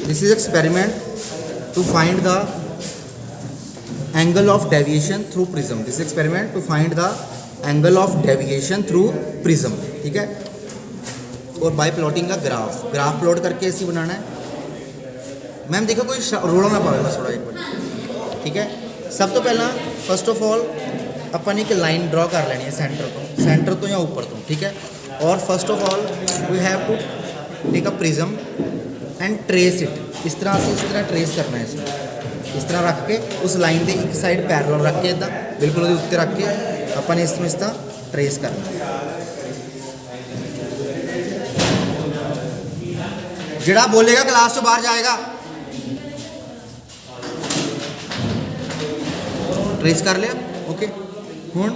This is experiment to find the angle of deviation through prism. This experiment to find the angle of deviation through prism, ठीक है। और by plotting का graph plot करके इसी बनाना है। Ma'am देखो कोई रोड़ा ना पावे बस थोड़ा एक बार, ठीक है। सब तो पहला फर्स्ट ऑफ ऑल अपन एक लाइन ड्रॉ कर लेनी है सेंटर तो या ऊपर तो, ठीक है। और first of all we have to take a prism and trace it. इस तरह ट्रेस करना है इसमें, इस तरह रख के उस लाइन के एक साइड पैरेलल रख के इदा बिल्कुल उसके उत्ते रख के अपन इसमें इस तरह ट्रेस करना। जिहड़ा बोलेगा क्लास तो बाहर जाएगा। ट्रेस कर लिया, ओके। हुण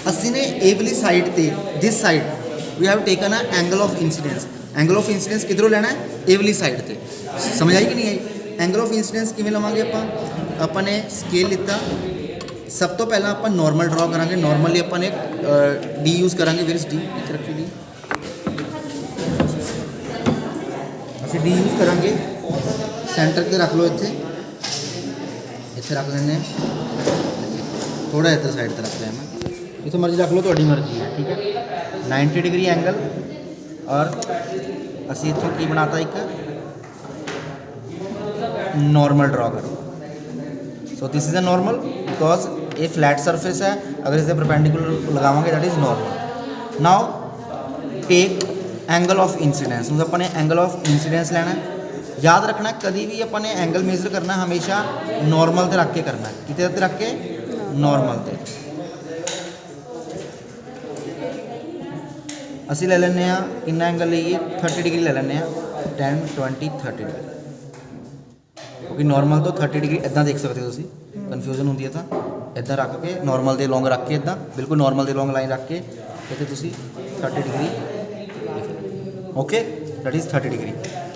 असी ने ए वाली साइड ते this side we have taken a angle of incidence. Angle of incidence किधरों लेना है? ए वाली साइड ते। समझ आई कि नहीं आई? एंगल ऑफ इंसीडेंस किवें लवांगे आपां? आपां ने स्केल लिता, सब तो पहला आपां नॉर्मल ड्रॉ करांगे। नॉर्मली आपां ने डी यूज़ करांगे। Where is D? इत्थे रखी डी। ਅਸੀਂ डी यूज़ करांगे। सेंटर ते रख लो, इत्थे रख लेने, थोड़ा इधर साइड ते रख लिया मैं, जितों मर्जी रख लो, तुहाडी मर्जी है, ठीक है। 90 डिग्री एंगल और असी इत्थों की बनाता एक नॉर्मल ड्रॉ करो। So this is a normal because ये फ्लैट सरफेस है। अगर इसे परपेंडिकुलर लगावांगे that is normal. Now take angle of incidence. मतलब अपने एंगल ऑफ इंसीडेंस लेना है। याद रखना कभी भी अपने एंगल मेजर करना हमेशा नॉर्मल ते रख के करना है। कितने ते रख के? नॉर्मल ते। असी ले लेने कितना एंगल लीए? 30 डिग्री ले लेने 10 20 30 डिग्री, क्योंकि नॉर्मल तो 30 डिग्री इदा देख सकते हो तुम। कन्फ्यूजन होंगी है तो इदा रख के नॉर्मल के लॉन्ग रख के इदा बिल्कुल नॉर्मल के लॉन्ग लाइन रख के इतने 30 degree, okay. That is 30 degree.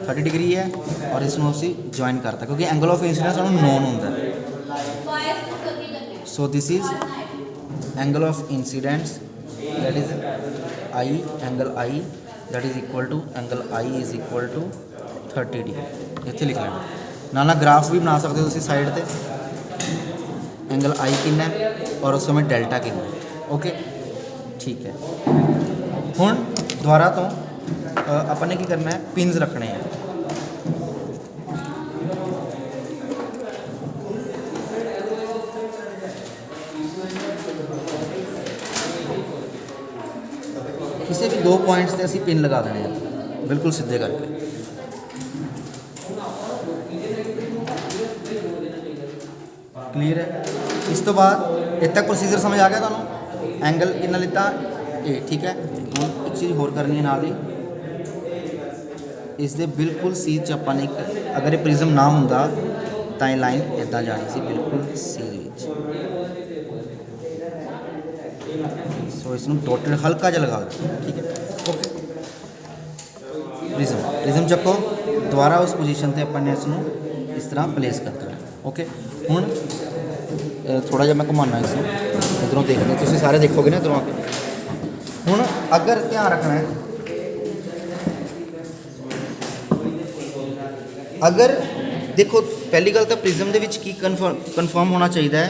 30 degree है और इसमें असी ज्वाइन करता क्योंकि एंगल ऑफ इंसीडेंस नोन होंगे। So this is angle of incidence that is i, angle i that is equal to angle i is equal to 30 degree. इतने लिख लेना। ना ग्राफ भी बना सकते हो तुम साइड पर। एंगल आई कितना है और उस समय डेल्टा कितना है, ओके, ठीक है। हुण दोबारा तो अपन ने की करना है? पिन्स रखने हैं। किसी भी 2 पॉइंट्स से असी पिन लगा देने हैं बिल्कुल सीधे करके। क्लीयर है? इस तो बाद इतने तक प्रोसीजर समझ आ गया तुहानू? एंगल कितना लिता? ए, ठीक है। हुण एक चीज़ होर करनी है नाल ही, इस दे बिल्कुल सी च आपां ने अगर ये प्रिज्म ना हुंदा तां ये लाइन इदां जानी सी बिल्कुल सी विच। सो इसनूं डॉटेड हल्का जिहा लगा दो, ठीक है, ओके। प्रिज्म चक्को, दोबारा उस पोजीशन ते आपां ने इसनूं इस तरह प्लेस कर देना, ओके। हुण थोड़ा जिहा मैं घुमाना इसनूं, इधरों देखने तुसीं सारे देखोगे ना इधरों आके। हुण अगर ध्यान रखना है, अगर देखो पहली गल तो प्रिज्म के विच की कन्फर्म होना चाहिए है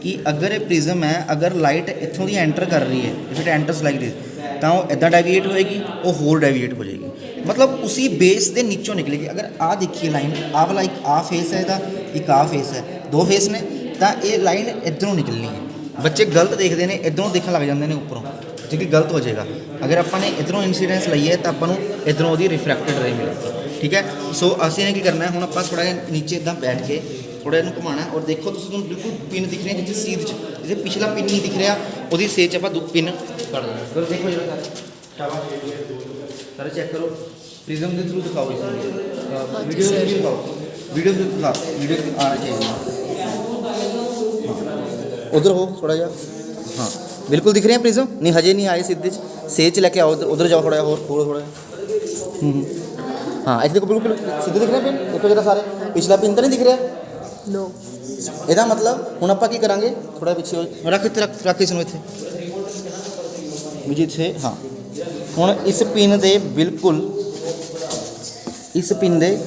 कि अगर ये प्रिज्म है, अगर लाइट इत्थों की एंटर कर रही है, if it enters like this, तो वो इदा डेविएट होएगी, वो होर डेविएट हो जाएगी, मतलब उसी बेस के नीचों निकलेगी। अगर आ देखिए लाइन आ वाला एक आ फेस है, एक आ फेस है, 2 फेस ने, तो ये लाइन इधरों निकलनी है। बच्चे गलत देखते हैं, इधरों देखने लग जाते हैं उपरों, जो कि गलत हो जाएगा। अगर अपने इधरों इंसीडेंस लाइए तो अपन इधरों वो रिफ्रैक्टेड रे मिलेगी, ठीक है। सो असी ने की करना है, हम आप थोड़ा नीचे इदा बैठ के थोड़ा इन्हू घुमाना और देखो तुम बिल्कुल पिन दिख रहे हैं जिसे सीध जिसे पिछला पिन नहीं दिख रहा वो सेज आप पिन कर देना। देखो जरा सारे चेक करो, प्रिज्म के थ्रू दिखाओ, वीडियो के थ्रू दिखाओ, वीडियो के दिखाओ, वीडियो आना चाहिए। उधर हो थोड़ा जा, हाँ बिल्कुल दिख रहे हैं प्रिज्म, नहीं हजे नहीं आए सीधे सेज लेके आओ, उधर जाओ थोड़ा और थोड़ा हाँ ऐसे देखो बिल्कुल सीधे दिख रहे हैं पिन, देखो जरा सारे पिछला पिन तो नहीं दिख रहा नो। ਇਹਦਾ मतलब ਹੁਣ ਆਪਾਂ ਕੀ ਕਰਾਂਗੇ, ਥੋੜਾ ਪਿੱਛੇ ਰੱਖ ਇੱਥੇ ਰੱਖ ਇਸ ਨੂੰ ਇੱਥੇ ਵੀ ਜਿੱਥੇ हाँ ਹੁਣ ਇਸ ਪਿੰਨ ਦੇ ਬਿਲਕੁਲ ਇਸ ਪਿੰਨ ਦੇ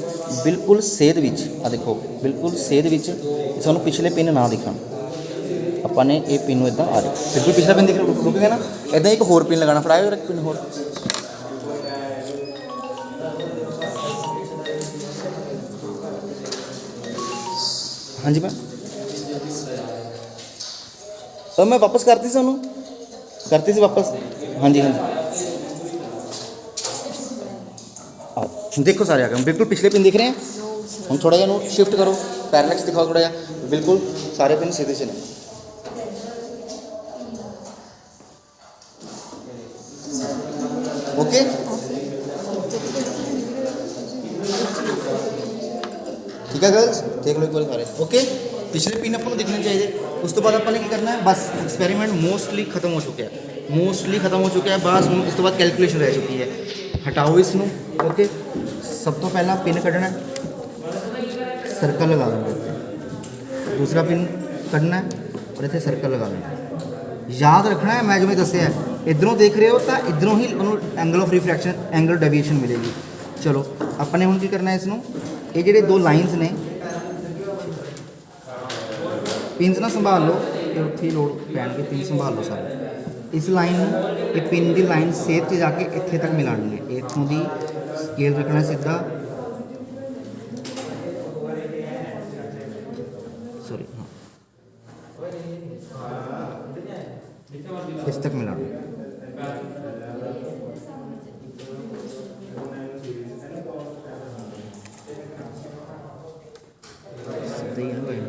ਬਿਲਕੁਲ ਸੇਧ ਵਿੱਚ ਆ ਦੇਖੋ, ਬਿਲਕੁਲ ਸੇਧ ਵਿੱਚ ਸਾਨੂੰ ਪਿਛਲੇ ਪਿੰਨ ਨਾ ਦਿਖਣ, ਆਪਾਂ ਨੇ ਇਹ ਪਿੰਨ ਨੂੰ ਇਦਾਂ ਆ ਰਿਹਾ ਬਿਲਕੁਲ ਪਿਛਲਾ ਪਿੰਨ ਦਿਖ ਰੁਕ ਗਿਆ ਨਾ, ਇਦਾਂ ਇੱਕ ਹੋਰ ਪਿੰਨ ਲਗਾਉਣਾ, ਫੜਾਇਓ ਇੱਕ ਪਿੰਨ ਹੋਰ। ਹਾਂਜੀ ਮੈਂ ਸਰ ਮੈਂ ਵਾਪਸ ਕਰਤੀ ਸੀ ਉਹਨੂੰ, ਕਰਤੀ ਸੀ ਵਾਪਸ। ਹਾਂਜੀ ਹਾਂਜੀ देखो सारे आ गए, बिल्कुल पिछले पिन दिख रहे हैं। हम थोड़ा जिहा शिफ्ट करो, पैरेलैक्स दिखाओ थोड़ा जिहा, बिल्कुल सारे पिन सीधे से नहीं। ओके ठीक है गर्ल्स, देख लो एक बार सारे। ओके पिछले पिन अपन को दिखने चाहिए। उस तो बाद अपन ने क्या करना है, बस एक्सपेरिमेंट मोस्टली खत्म हो चुका है, मोस्टली खत्म हो चुका है। बस हम इस तो बाद कैलकुलेशन रह चुकी है। हटाओ इसनों। ओके सब तो पहला पिन कढ़ना है, सर्कल लगा देना, दूसरा पिन कढ़ना है और इतने सर्कल लगा देना। याद रखना है मैं जो मैं दसिया इधरों देख रहे हो तो इधरों ही angle of refraction, angle deviation मिलेगी। चलो अपने हुण की करना है इसनों, ये ਜਿਹੜੇ दो लाइन्स ने पिन्स ना संभाल लो, ये उत्थे लोड़ पैणगे, पिन संभाल लो सारे। इस लाइन ये पिन की लाइन सेध से जाके इत्थे तक मिलानी है, इत्थों दी स्केल रखना सीधा, सॉरी हाँ इस तक मिलाना। सीधा ही है ना लाइन।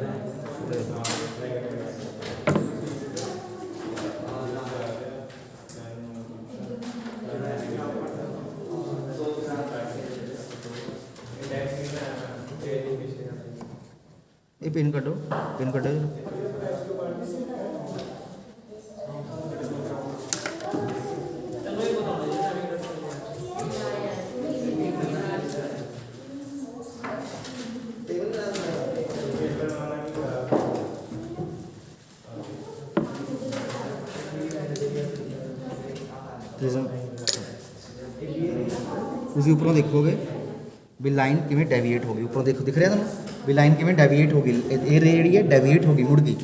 ये पिन कटो, पिन कटो। ਤੁਸੀਂ ਉੱਪਰੋਂ ਦੇਖੋਗੇ ਵੀ ਲਾਈਨ ਕਿਵੇਂ ਡੈਵੀਏਟ ਹੋ ਗਈ, ਉੱਪਰੋਂ ਦੇਖੋ ਦਿਖ ਰਿਹਾ ਤੁਹਾਨੂੰ ਵੀ ਲਾਈਨ ਕਿਵੇਂ ਡੈਵੀਏਟ ਹੋ ਗਈ, ਇਹ ਰੇ ਜਿਹੜੀ ਹੈ ਡੈਵੀਏਟ ਹੋ ਗਈ, ਮੁੜ ਗਈ।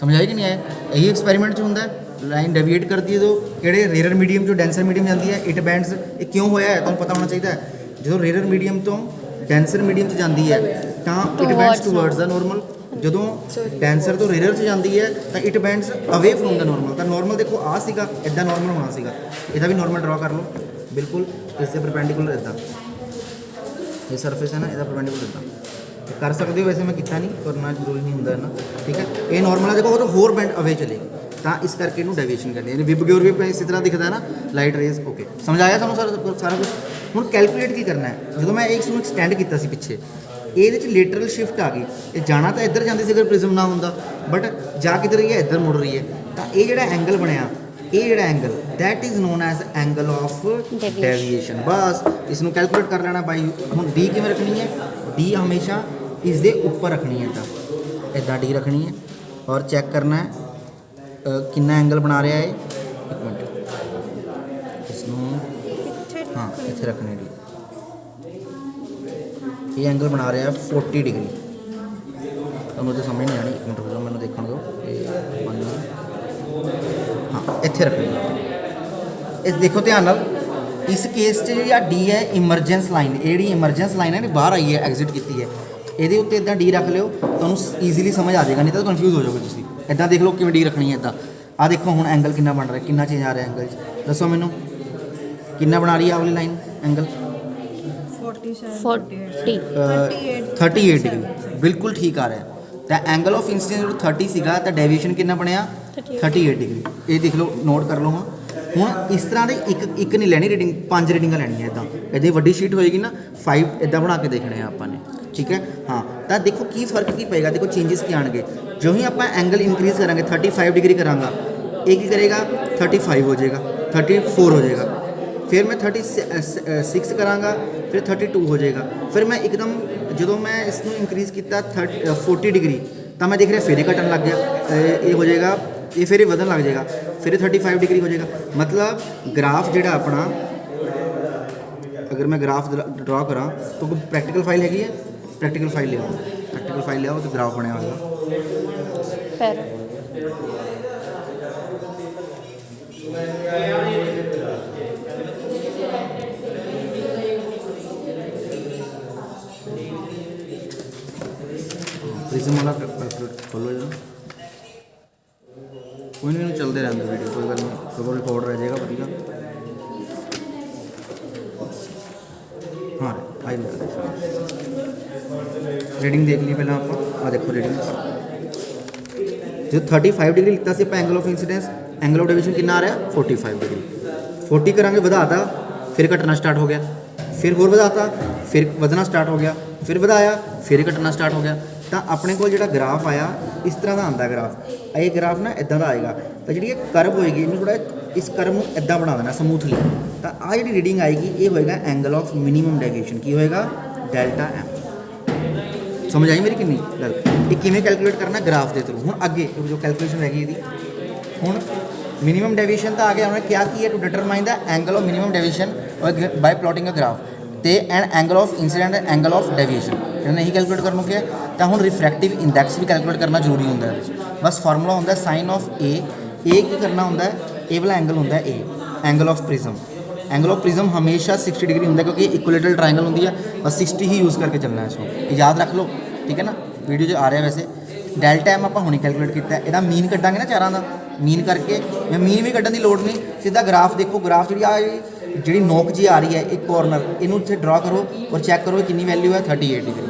ਸਮਝ ਆਈ ਕਿ ਨਹੀਂ ਆਇਆ? ਇਹੀ ਐਕਸਪੈਰੀਮੈਂਟ 'ਚ ਹੁੰਦਾ, ਲਾਈਨ ਡੈਵੀਏਟ ਕਰਦੀ ਹੈ ਜਦੋਂ ਕਿਹੜੇ ਰੇਅਰ ਮੀਡੀਅਮ ਤੋਂ ਡੈਂਸਰ ਮੀਡੀਅਮ ਜਾਂਦੀ ਹੈ। ਇਟ ਬੈਂਡਸ ਇਹ ਕਿਉਂ ਹੋਇਆ ਹੈ ਤੁਹਾਨੂੰ ਪਤਾ ਹੋਣਾ ਚਾਹੀਦਾ ਹੈ। ਜਦੋਂ ਰੇਅਰ ਮੀਡੀਅਮ ਤੋਂ ਡੈਂਸਰ ਮੀਡੀਅਮ 'ਚ ਜਾਂਦੀ ਹੈ ਤਾਂ it bands towards the normal, ਜਦੋਂ ਡੈਂਸਰ ਤੋਂ ਰੇਅਰ 'ਚ ਜਾਂਦੀ ਹੈ ਤਾਂ ਇਟ ਬੈਂਡਸ ਅਵੇ ਫਰੋਮ ਦਾ ਨੋਰਮਲ। ਤਾਂ ਨੋਰਮਲ ਦੇਖੋ ਆ ਸੀਗਾ, ਇੱਦਾਂ ਨੋਰਮਲ ਹੋਣਾ ਸੀਗਾ, ਇਹਦਾ ਵੀ ਨੋਰਮਲ ਡਰਾ ਕਰ ਲਓ ਬਿਲਕੁਲ ਇਸ ਦੇ ਪਰਪੈਂਡੀਕੂਲਰ ਇੱਦਾਂ। ਇਹ ਸਰਫੇਸ ਹੈ ਨਾ, ਇਹਦਾ ਪਰਪੈਂਡੀਕੂਲਰ ਇੱਦਾਂ ਕਰ ਸਕਦੇ ਹੋ, ਵੈਸੇ ਮੈਂ ਕੀਤਾ ਨਹੀਂ, ਕਰਨਾ ਜ਼ਰੂਰੀ ਨਹੀਂ ਹੁੰਦਾ ਨਾ, ਠੀਕ ਹੈ। ਇਹ ਨੋਰਮਲ ਆ ਦੇਖੋ, ਉਹ ਤਾਂ ਹੋਰ ਬੈਂਡ ਅਵੇ ਚਲੇਗੀ, ਤਾਂ ਇਸ ਕਰਕੇ ਇਹਨੂੰ ਡੈਵੀਏਸ਼ਨ ਕਹਿੰਦੇ ਨੇ। ਵਿਬ ਗਿਓਰ ਵੀ ਇਸੇ ਤਰ੍ਹਾਂ ਦਿਖਦਾ ਨਾ, ਲਾਈਟ ਰੇਜ਼। ਓਕੇ ਸਮਝ ਆਇਆ ਤੁਹਾਨੂੰ ਸਾਰਾ ਕੁਝ। ਹੁਣ ਕੈਲਕੂਲੇਟ ਕੀ ਕਰਨਾ ਹੈ, ਜਦੋਂ ਮੈਂ ਇਸ ਨੂੰ ਐਕਸਟੈਂਡ ਕੀਤਾ ਸੀ ਪਿੱਛੇ, ਇਹਦੇ 'ਚ ਲੇਟਰਲ ਸ਼ਿਫਟ ਆ ਗਈ, ਇਹ ਜਾਣਾ ਤਾਂ ਇੱਧਰ ਜਾਂਦੀ ਸੀ ਅਗਰ ਪ੍ਰਿਜ਼ਮ ਨਾ ਹੁੰਦਾ, ਬਟ ਜਾ ਕਿੱਧਰ ਰਹੀ ਹੈ, ਇੱਧਰ ਮੁੜ ਰਹੀ ਹੈ। ਤਾਂ ਇਹ ਜਿਹੜਾ ਐਂਗਲ ਬਣਿਆ, ਇਹ ਜਿਹੜਾ angle that is known as angle of deviation. ਬਸ ਇਸ ਨੂੰ ਕੈਲਕੂਲੇਟ ਕਰ ਲੈਣਾ ਬਾਈ। ਹੁਣ ਡੀ ਕਿਵੇਂ ਰੱਖਣੀ ਹੈ, ਡੀ ਹਮੇਸ਼ਾ ਇਸ ਦੇ ਉੱਪਰ ਰੱਖਣੀ ਹੈ, ਇੱਦਾਂ ਡੀ ਰੱਖਣੀ ਹੈ ਔਰ ਚੈੱਕ ਕਰਨਾ ਹੈ ਕਿੰਨਾ ਐਂਗਲ ਬਣਾ ਰਿਹਾ ਹੈ। ਇੱਕ ਮਿੰਟ ਇਸ ਨੂੰ ਹਾਂ ਇੱਥੇ ਰੱਖਣੀ ਡੀ, ਇਹ ਐਂਗਲ ਬਣਾ ਰਿਹਾ 40 ਡਿਗਰੀ। ਤੁਹਾਨੂੰ ਤਾਂ ਸਮਝ ਨਹੀਂ ਆਣੀ, ਇੱਕ ਮਿੰਟ ਰੁਕੋ ਮੈਨੂੰ ਦੇਖਣ ਦਿਓ। ਇਹ ਹਾਂ ਇੱਥੇ ਰੱਖਣੀ ਇਸ ਦੇਖੋ ਧਿਆਨ ਨਾਲ। ਇਸ ਕੇਸ 'ਚ ਜਿਹੜੀ ਆ ਡੀ ਹੈ ਇਮਰਜੈਂਸ ਲਾਈਨ, ਇਹ ਜਿਹੜੀ ਇਮਰਜੈਂਸ ਲਾਈਨ ਹੈ ਬਾਹਰ ਆਈ ਹੈ, ਐਗਜ਼ਿਟ ਕੀਤੀ ਹੈ, ਇਹਦੇ ਉੱਤੇ ਇੱਦਾਂ ਡੀ ਰੱਖ ਲਿਓ, ਤੁਹਾਨੂੰ ਈਜ਼ੀਲੀ ਸਮਝ ਆ ਜਾਏਗਾ, ਨਹੀਂ ਤਾਂ ਕਨਫਿਊਜ਼ ਹੋ ਜਾਓਗੇ ਤੁਸੀਂ। ਇੱਦਾਂ ਦੇਖ ਲਓ ਕਿਵੇਂ ਡੀ ਰੱਖਣੀ ਹੈ ਇੱਦਾਂ। ਆਹ ਦੇਖੋ ਹੁਣ ਐਂਗਲ ਕਿੰਨਾ ਬਣ ਰਿਹਾ, ਕਿੰਨਾ ਚੇਂਜ ਆ ਰਿਹਾ ਐਂਗਲ 'ਚ, ਦੱਸੋ ਮੈਨੂੰ ਕਿੰਨਾ ਬਣਾ ਰਹੀ ਹੈ ਆਹ ਵਾਲੀ ਲਾਈਨ ਐਂਗਲ? 38 ਡਿਗਰੀ, ਬਿਲਕੁਲ ਠੀਕ ਆ ਰਿਹਾ। ਤਾਂ ਐਂਗਲ ਆਫ ਇੰਸੀਡੈਂਸ ਜਦੋਂ 30 ਸੀਗਾ ਤਾਂ ਡੈਵੀਏਸ਼ਨ ਕਿੰਨਾ ਬਣਿਆ 38 ਡਿਗਰੀ। ਇਹ ਦੇਖ ਲਓ, ਨੋਟ ਕਰ ਲਓ। ਹੁਣ ਇਸ ਤਰ੍ਹਾਂ ਦੇ ਇੱਕ ਨਹੀਂ ਲੈਣੀ ਰੀਡਿੰਗ, 5 ਰੀਡਿੰਗਾਂ ਲੈਣੀਆਂ ਇੱਦਾਂ। ਇਹਦੀ ਵੱਡੀ ਸ਼ੀਟ ਹੋਏਗੀ ਨਾ 5 ਇੱਦਾਂ ਬਣਾ ਕੇ ਦੇਖਣੇ ਆ ਆਪਾਂ ਨੇ, ਠੀਕ ਹੈ। ਹਾਂ ਤਾਂ ਦੇਖੋ ਕੀ ਫਰਕ ਕੀ ਪਏਗਾ, ਦੇਖੋ ਚੇਂਜਸ ਕੀ ਆਣਗੇ। ਜੋ ਹੀ ਆਪਾਂ ਐਂਗਲ ਇਨਕਰੀਜ਼ ਕਰਾਂਗੇ, 35 ਡਿਗਰੀ ਕਰਾਂਗਾ, ਇਹ ਕੀ ਕਰੇਗਾ 35 ਹੋ ਜਾਏਗਾ, 34 ਹੋ ਜਾਏਗਾ। ਫਿਰ ਮੈਂ 36 ਕਰਾਂਗਾ, ਫਿਰ 32 ਹੋ ਜਾਏਗਾ। ਫਿਰ ਮੈਂ ਇੱਕਦਮ ਜਦੋਂ ਮੈਂ ਇਸ ਨੂੰ ਇਨਕਰੀਜ਼ ਕੀਤਾ 40 ਡਿਗਰੀ ਤਾਂ ਮੈਂ ਦੇਖ ਰਿਹਾ ਫਿਰ ਇਹ ਘਟਣ ਲੱਗ ਗਿਆ, ਇਹ ਹੋ ਜਾਏਗਾ, ਇਹ ਫਿਰ ਇਹ ਵਧਣ ਲੱਗ ਜਾਏਗਾ। फिर 35 डिग्री हो जाएगा। मतलब ग्राफ जोड़ा अपना, अगर मैं ग्राफ ड्रॉ करा तो प्रैक्टिकल फाइल हैगी है, प्रैक्टिकल फाइल लिया, प्रैक्टिकल फाइल लिया तो ग्राफ बनया होगा। प्रिज्म वाला खोलो जरा, कोई नहीं चलते रहते वीडियो, कोई गल नहीं, तो रिकॉर्ड रह जाएगा बढ़िया। हाँ आई रीडिंग देख ली पहले आप, आ देखो रीडिंग जो 35 डिग्री लिखता से angle of incidence, angle of deviation कितना आ रहा है 45 डिग्री। 40 करांगे वधाता, फिर घटना स्टार्ट हो गया, फिर होर वधाता, फिर ਵਧਣਾ स्टार्ट हो गया, फिर ਵਧਾਇਆ, फिर घटना स्टार्ट हो गया। ਤਾਂ ਆਪਣੇ ਕੋਲ ਜਿਹੜਾ ਗ੍ਰਾਫ ਆਇਆ ਇਸ ਤਰ੍ਹਾਂ ਦਾ ਆਂਦਾ ਗ੍ਰਾਫ। ਇਹ ਗ੍ਰਾਫ ਨਾ ਇਦਾਂ ਦਾ ਆਏਗਾ, ਤਾਂ ਜਿਹੜੀ ਇਹ ਕਰਵ ਹੋਏਗੀ ਇਹਨੂੰ ਥੋੜਾ ਇਸ ਕਰਵ ਨੂੰ ਇਦਾਂ ਬਣਾ ਦੇਣਾ ਸਮੂਥਲੀ। ਤਾਂ ਆ ਜਿਹੜੀ ਰੀਡਿੰਗ ਆਏਗੀ ਇਹ ਹੋਏਗਾ ਐਂਗਲ ਆਫ ਮਿਨੀਮਮ ਡੈਵੀਏਸ਼ਨ, ਕੀ ਹੋਏਗਾ ਡੈਲਟਾ ਐਮ। ਸਮਝ ਆਈ ਮੇਰੀ ਕਿੰਨੀ ਗੱਲ? ਇਹ ਕਿਵੇਂ ਕੈਲਕੂਲੇਟ ਕਰਨਾ ਗ੍ਰਾਫ ਦੇ ਥਰੂ। ਹੁਣ ਅੱਗੇ ਜੋ ਕੈਲਕੂਲੇਸ਼ਨ ਹੈਗੀ ਇਹਦੀ, ਹੁਣ मिनिमम डेविएशन तो आ गया, हमने क्या किया to determine the angle of minimum deviation by plotting a graph ते and angle of incident and angle of deviation इन्होंने यही कैलकुलेट करना क्या। तो हम रिफ्रैक्टिव इंडैक्स भी कैलकुलेट करना जरूरी होंगे। बस फार्मूला होंगे साइन ऑफ ए की करना होंगे, ए वाला एंगल होंगे A angle of prism. Angle of prism हमेशा 60 डिग्री होंगे क्योंकि इक्वलेटरल ट्रायंगल होंगी है, बस 60 ही यूज़ करके चलना है। इसको याद रख लो, ठीक है ना। वीडियो जो आ रहा है वैसे डेल्टा एम आप हुणे कैलकुलेट किया, ਇਹਦਾ मीन कड्डांगे ना चारां दा, मीन करके मैं मीन भी कड्डण की लोड़ नहीं, सीधा ग्राफ देखो, ग्राफ जी नोक जी आ रही है एक कॉर्नर, इनू इत्थे ड्रॉ करो और चैक करो कितनी वैल्यू है 38 डिग्री,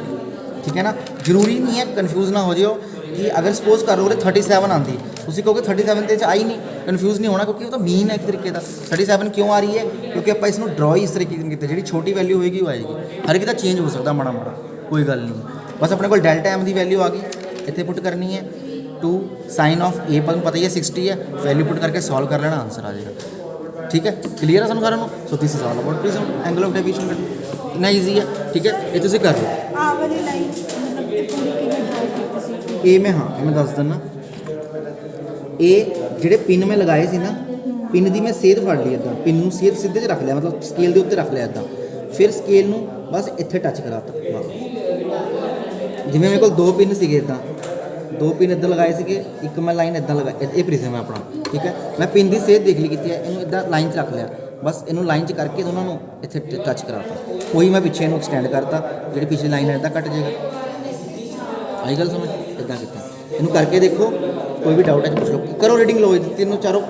ठीक है ना। जरूरी नहीं है कन्फ्यूज़ ना हो जाओ कि अगर सपोज कर लो 37 आती, तुसीं कहोगे 37 तो आई नहीं, कन्फ्यूज़ नहीं होना क्योंकि वो तो मीन है एक तरीके का। 37 क्यों आ रही है क्योंकि आप इसनूं ड्रॉ ही इस तरीके की जी छोटी वैल्यू होएगी वो आएगी, हर एक चेंज हो सकता माड़ा माड़ा, कोई गल नहीं। बस अपने को डेल्टा एम की वैल्यू आ गई, इतने पुट करनी है 2 साइन ऑफ ए पर पता ही है 60 है, वैल्यू पुट करके सॉल्व कर लेना, आंसर आ जाएगा। ठीक है, क्लियर है सानू सारा। सो this is all about prism angle of deviation, इतना ईजी है, ठीक है। ये तुसीं कर लो ए में। हाँ मैं दस दिना, ए ਜਿਹੜੇ पिन मैं लगाए सी ना, पिन की मैं सेध फड़ ली इदा, पिन में सेध सीधे रख लिया, मतलब स्केल के उत्ते रख लिया इदा, फिर स्केल में बस इत्थे टच कराता। जिवें मेरे को 2 पिन सीगे इदा, 2 पिन इधर लगाए थे, एक मैं लाइन इदा लगा, ये प्रिज्म है अपना, ठीक है। मैं पिन की सेध देख ली की, इनू इदा लाइन च रख लिया, बस इनू लाइन च करके दोनों इत्थे टच कराता, कोई मैं पिछे इनू एक्सटेंड करता, जी पिछली लाइन है इदा कट जाएगा। आई गल समझ, इदा किया इनू करके देखो, कोई भी डाउट है पूछ लो, करो रीडिंग लो, तीनों चारों